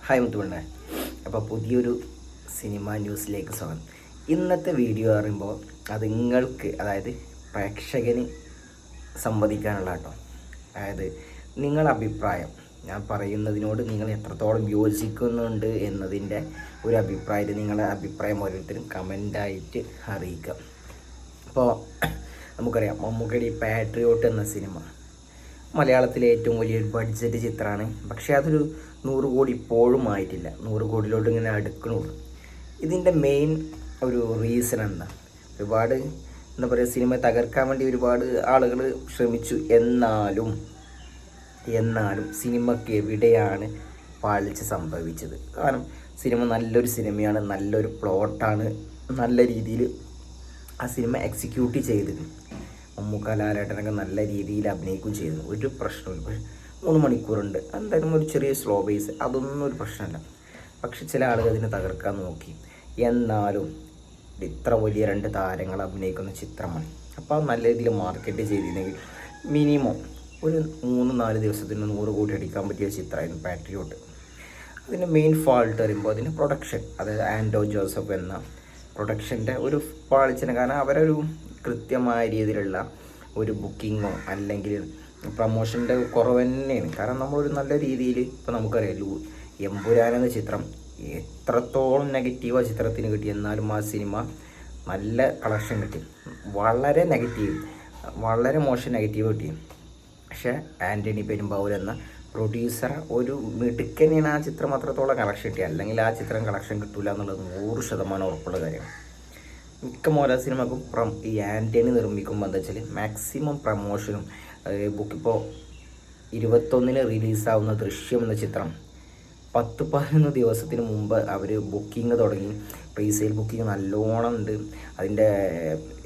Hi മുത്തുപണ്ണേ. അപ്പോൾ പുതിയൊരു cinema ന്യൂസിലേക്ക് സ്വാഗതം. ഇന്നത്തെ വീഡിയോ പറയുമ്പോൾ അത് നിങ്ങൾക്ക്, അതായത് പ്രേക്ഷകന് സംവദിക്കാനുള്ള കേട്ടോ. അതായത് നിങ്ങളുടെ അഭിപ്രായം, ഞാൻ പറയുന്നതിനോട് നിങ്ങൾ എത്രത്തോളം യോജിക്കുന്നുണ്ട് എന്നതിൻ്റെ ഒരു അഭിപ്രായത്തിൽ നിങ്ങളുടെ അഭിപ്രായം ഓരോരുത്തരും കമൻ്റായിട്ട് അറിയിക്കാം. അപ്പോൾ നമുക്കറിയാം, മമ്മൂക്കയുടെ ഈ പാട്രിയോട്ട് എന്ന സിനിമ മലയാളത്തിലെ ഏറ്റവും വലിയൊരു ബഡ്ജറ്റ് ചിത്രമാണ്. പക്ഷേ അതൊരു 100 കോടി ഇപ്പോഴും ആയിട്ടില്ല. 100 കോടിയിലോട്ട് ഇങ്ങനെ അടുക്കണുള്ളൂ. ഇതിൻ്റെ മെയിൻ ഒരു റീസൺ ഒരുപാട് എന്താ പറയുക, സിനിമ തകർക്കാൻ വേണ്ടി ഒരുപാട് ആളുകൾ ശ്രമിച്ചു. എന്നാലും സിനിമയ്ക്ക് എവിടെയാണ് പാളിച്ച സംഭവിച്ചത്? കാരണം സിനിമ നല്ലൊരു സിനിമയാണ്, നല്ലൊരു പ്ലോട്ടാണ്, നല്ല രീതിയിൽ ആ സിനിമ എക്സിക്യൂട്ട് ചെയ്തത്. മമ്മൂക്ക, ലാലേട്ടനൊക്കെ നല്ല രീതിയിൽ അഭിനയിക്കുകയും ചെയ്തു. ഒരു പ്രശ്നമില്ല. പക്ഷേ 3 മണിക്കൂറുണ്ട്, എന്തായാലും ഒരു ചെറിയ സ്ലോ ബേസ്, അതൊന്നും ഒരു പ്രശ്നമല്ല. പക്ഷെ ചില ആളുകൾ അതിനെ തകർക്കാൻ നോക്കി. എന്നാലും ഇത്ര വലിയ 2 താരങ്ങൾ അഭിനയിക്കുന്ന ചിത്രമാണ്. അപ്പോൾ നല്ല രീതിയിൽ മാർക്കറ്റ് ചെയ്തിരുന്നെങ്കിൽ മിനിമം ഒരു 3-4 ദിവസത്തിന് 100 കോടി അടിക്കാൻ പറ്റിയ ചിത്രമായിരുന്നു പാട്രിയോട്ട്. അതിൻ്റെ മെയിൻ ഫാൾട്ട് പറയുമ്പോൾ അതിൻ്റെ പ്രൊഡക്ഷൻ, അതായത് ആൻഡോ ജോസഫ് എന്ന പ്രൊഡക്ഷൻ്റെ ഒരു പാളിച്ചന്. കാരണം അവരൊരു കൃത്യമായ രീതിയിലുള്ള ഒരു ബുക്കിങ്ങോ അല്ലെങ്കിൽ പ്രൊമോഷൻ്റെ കുറവ് തന്നെയാണ്. കാരണം നമ്മളൊരു നല്ല രീതിയിൽ ഇപ്പോൾ നമുക്കറിയാം, എമ്പുരാൻ എന്ന ചിത്രം എത്രത്തോളം നെഗറ്റീവ് ആ ചിത്രത്തിന് കിട്ടി. എന്നാലും ആ സിനിമ നല്ല കളക്ഷൻ കിട്ടി. വളരെ മോശം നെഗറ്റീവ് കിട്ടി. പക്ഷേ ആൻ്റണി പെരുമ്പാവൂർ എന്ന പ്രൊഡ്യൂസർ ഒരു മിടുക്കനെയാണ്. ആ ചിത്രം അത്രത്തോളം കളക്ഷൻ കിട്ടി. അല്ലെങ്കിൽ ആ ചിത്രം കളക്ഷൻ കിട്ടില്ല എന്നുള്ളത് 100% ഉറപ്പുള്ള കാര്യമാണ്. മിക്ക മോഹൻലാൽ സിനിമക്കും ഈ ആൻ്റണി നിർമ്മിക്കുമ്പോൾ എന്താ വെച്ചാൽ മാക്സിമം പ്രമോഷനും ഇപ്പോൾ 21-ന് റിലീസാവുന്ന ദൃശ്യം എന്ന ചിത്രം 10-11 ദിവസത്തിന് മുമ്പ് അവർ ബുക്കിംഗ് തുടങ്ങി. പ്രീസെയിൽ ബുക്കിംഗ് നല്ലോണം ഉണ്ട്. അതിൻ്റെ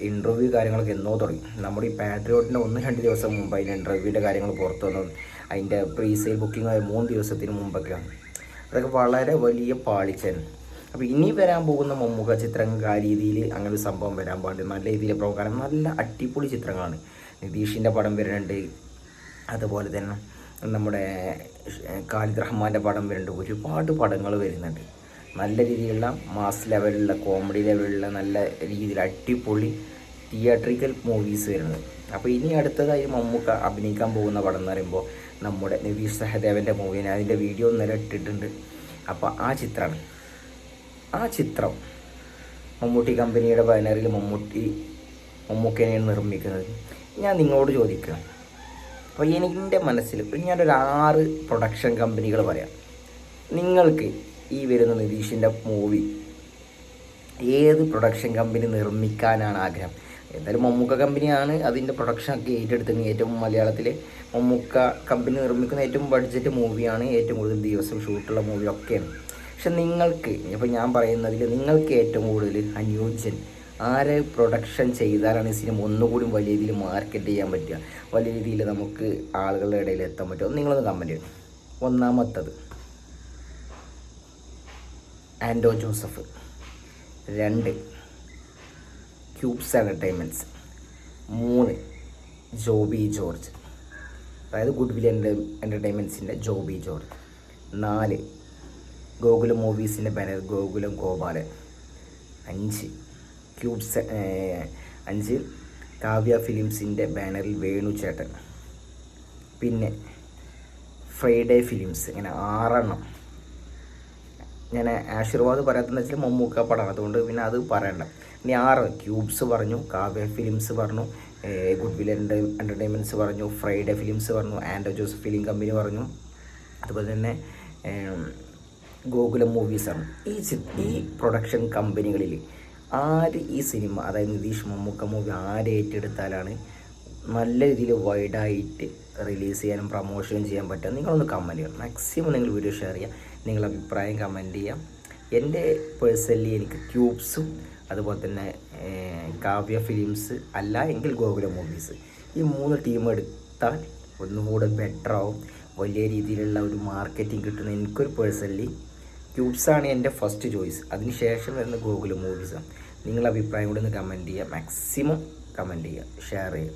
ഇൻ്റർവ്യൂ കാര്യങ്ങളൊക്കെ എന്നോ തുടങ്ങി. നമ്മുടെ ഈ പാട്രിയോട്ടിൻ്റെ 1-2 ദിവസം മുമ്പ് അതിൻ്റെ ഇൻ്റർവ്യൂവിൻ്റെ കാര്യങ്ങൾ പുറത്തു വന്നത്. അതിൻ്റെ പ്രീസെയിൽ ബുക്കിംഗ് 3 ദിവസത്തിന് മുമ്പൊക്കെയാണ്. അതൊക്കെ വളരെ വലിയ പാളിച്ചാണ്. അപ്പോൾ ഇനി വരാൻ പോകുന്ന മമ്മൂക്ക ചിത്രങ്ങൾക്ക് ആ രീതിയിൽ അങ്ങനെ ഒരു സംഭവം വരാൻ പാടില്ല. നല്ല രീതിയിൽ പ്രകാരം നല്ല അടിപൊളി ചിത്രങ്ങളാണ്. നിതീഷിൻ്റെ പടം വരുന്നുണ്ട്, അതുപോലെ തന്നെ നമ്മുടെ ഖാലിദ് റഹ്മാൻ്റെ പടം വരുന്നുണ്ട്. ഒരുപാട് പടങ്ങൾ വരുന്നുണ്ട്. നല്ല രീതിയിലുള്ള മാസ് ലെവലുള്ള, കോമഡി ലെവലുള്ള നല്ല രീതിയിൽ അടിപൊളി തിയേറ്ററിക്കൽ മൂവീസ് വരുന്നത്. അപ്പോൾ ഇനി അടുത്തതായി മമ്മൂക്ക അഭിനയിക്കാൻ പോകുന്ന പടം എന്ന് പറയുമ്പോൾ നമ്മുടെ നിതീഷ് സഹദേവൻ്റെ മൂവിനെ, അതിൻ്റെ വീഡിയോ ഇന്നലെ ഇട്ടിട്ടുണ്ട്. അപ്പോൾ ആ ചിത്രം മമ്മൂട്ടി കമ്പനിയുടെ ബാനറിൽ മമ്മൂക്കനെയാണ് നിർമ്മിക്കുന്നത്. ഞാൻ നിങ്ങളോട് ചോദിക്കുക, അപ്പോൾ എൻ്റെ മനസ്സിൽ ഞാനൊരു 6 പ്രൊഡക്ഷൻ കമ്പനികൾ പറയാം. നിങ്ങൾക്ക് ഈ വരുന്ന നിതീഷിൻ്റെ മൂവി ഏത് പ്രൊഡക്ഷൻ കമ്പനി നിർമ്മിക്കാനാണ് ആഗ്രഹം? എന്തായാലും മമ്മൂക്ക കമ്പനിയാണ് അതിൻ്റെ പ്രൊഡക്ഷനൊക്കെ ഏറ്റെടുത്തത്. ഏറ്റവും മലയാളത്തിലെ മമ്മൂക്ക കമ്പനി നിർമ്മിക്കുന്ന ഏറ്റവും ബഡ്ജറ്റ് മൂവിയാണ്, ഏറ്റവും കൂടുതൽ ദിവസം ഷൂട്ടുള്ള മൂവിയൊക്കെയാണ്. പക്ഷെ നിങ്ങൾക്ക്, ഇപ്പോൾ ഞാൻ പറയുന്നതിൽ നിങ്ങൾക്ക് ഏറ്റവും കൂടുതൽ അനുയോജ്യൻ ആരെ പ്രൊഡക്ഷൻ ചെയ്താലാണ് ഈ സിനിമ ഒന്നുകൂടി വലിയ രീതിയിൽ മാർക്കറ്റ് ചെയ്യാൻ പറ്റുക, വലിയ രീതിയിൽ നമുക്ക് ആളുകളുടെ ഇടയിൽ എത്താൻ പറ്റുക? നിങ്ങളൊന്ന് കമൻറ്റ് ചെയ്യണം. ഒന്നാമത്തത് ആൻഡോ ജോസഫ്, 2 ക്യൂബ്സ് എൻ്റർടൈൻമെൻറ്റ്സ്, 3 ജോബി ജോർജ്, അതായത് ഗുഡ് വിൽ എൻ്റർടൈൻമെൻറ്റ്സിൻ്റെ ജോബി ജോർജ്, 4 ഗോകുലം മൂവീസിൻ്റെ ബാനർ ഗോകുലം ഗോപാലൻ, 5 കാവ്യ ഫിലിംസിൻ്റെ ബാനറിൽ വേണു ചേട്ടൻ, പിന്നെ ഫ്രൈഡേ ഫിലിംസ്. ഇങ്ങനെ 6 ഞാൻ ആശീർവാദ് പറയാത്തതെന്ന് വെച്ചാൽ മമ്മൂക്ക പടം, അതുകൊണ്ട് പിന്നെ അത് പറയണ്ട. ഇനി 6 ക്യൂബ്സ് പറഞ്ഞു, കാവ്യ ഫിലിംസ് പറഞ്ഞു, ഗുഡ് വിൽ എൻ്റർടൈൻമെൻറ്റ്സ് പറഞ്ഞു, ഫ്രൈഡേ ഫിലിംസ് പറഞ്ഞു, ആൻഡോ ജോസഫ് ഫിലിം കമ്പനി പറഞ്ഞു, അതുപോലെ തന്നെ ഗോകുലം മൂവീസാണ്. ഈ പ്രൊഡക്ഷൻ കമ്പനികളിൽ ആര് ഈ സിനിമ, അതായത് നിതീഷ് മമ്മൂക്ക മൂവി ആര് ഏറ്റെടുത്താലാണ് നല്ല രീതിയിൽ വൈഡായിട്ട് റിലീസ് ചെയ്യാനും പ്രമോഷനും ചെയ്യാൻ പറ്റുക? നിങ്ങളൊന്ന് കമൻറ്റ് ചെയ്യണം. മാക്സിമം നിങ്ങൾ വീഡിയോ ഷെയർ ചെയ്യുക, നിങ്ങളുടെ അഭിപ്രായം കമൻറ്റ് ചെയ്യാം. എൻ്റെ പേഴ്സണലി എനിക്ക് ക്യൂബ്സും അതുപോലെ തന്നെ കാവ്യ ഫിലിംസ് അല്ല എങ്കിൽ ഗോകുലം മൂവീസ്, ഈ 3 ടീം എടുത്താൽ ഒന്നുകൂടെ ബെറ്ററാവും. വലിയ രീതിയിലുള്ള ഒരു മാർക്കറ്റിംഗ് കിട്ടുന്ന എനിക്കൊരു പേഴ്സണലി ക്യൂബ്സാണ് എൻ്റെ ഫസ്റ്റ് ചോയ്സ്. അതിനുശേഷം വരുന്ന ഗോകുലം മൂവീസാണ്. നിങ്ങളുടെ അഭിപ്രായം കൂടെ ഒന്ന് കമൻറ്റ് ചെയ്യുക. മാക്സിമം കമൻറ്റ് ചെയ്യുക, ഷെയർ ചെയ്യുക.